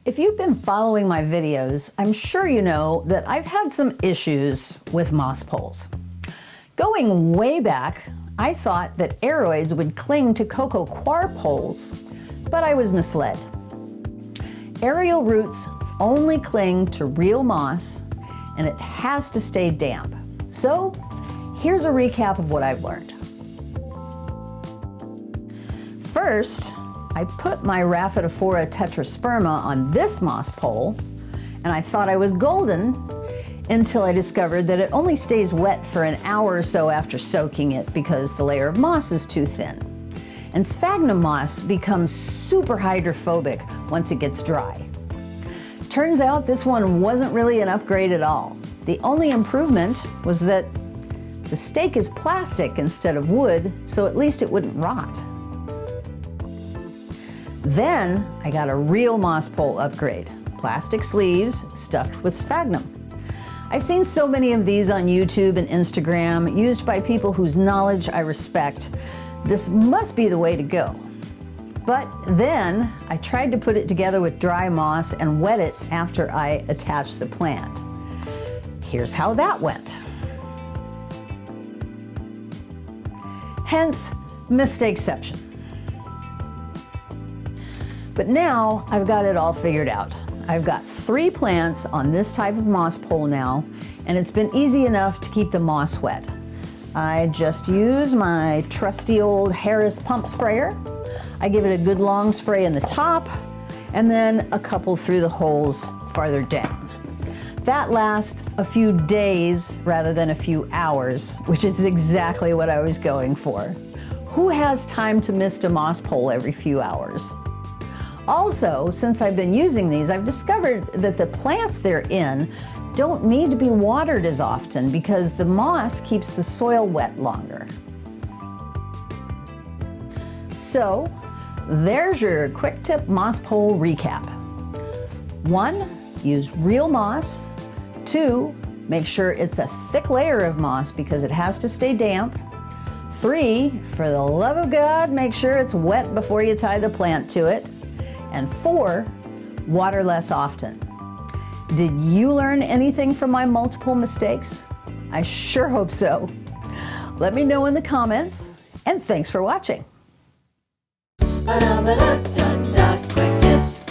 If you've been following my videos, I'm sure you know that I've had some issues with moss poles. Going way back, I thought that aroids would cling to cocoa coir poles, but I was misled. Aerial roots only cling to real moss, and it has to stay damp. So here's a recap of what I've learned. First, I put my Rhaphidophora tetrasperma on this moss pole, and I thought I was golden until I discovered that it only stays wet for an hour or so after soaking it because the layer of moss is too thin. And sphagnum moss becomes super hydrophobic once it gets dry. Turns out this one wasn't really an upgrade at all. The only improvement was that the stake is plastic instead of wood, so at least it wouldn't rot. Then I got a real moss pole upgrade, plastic sleeves stuffed with sphagnum. I've seen so many of these on YouTube and Instagram, used by people whose knowledge I respect. This must be the way to go. But then I tried to put it together with dry moss and wet it after I attached the plant. Here's how that went. Hence, Mistakeception. But now I've got it all figured out. I've got 3 plants on this type of moss pole now, and it's been easy enough to keep the moss wet. I just use my trusty old Harris pump sprayer. I give it a good long spray in the top, and then a couple through the holes farther down. That lasts a few days rather than a few hours, which is exactly what I was going for. Who has time to mist a moss pole every few hours? Also, since I've been using these, I've discovered that the plants they're in don't need to be watered as often because the moss keeps the soil wet longer. So, there's your quick tip moss pole recap. 1, use real moss. 2, make sure it's a thick layer of moss because it has to stay damp. 3, for the love of God, make sure it's wet before you tie the plant to it. And 4, water less often. Did you learn anything from my multiple mistakes? I sure hope so. Let me know in the comments, and thanks for watching. Quick tips.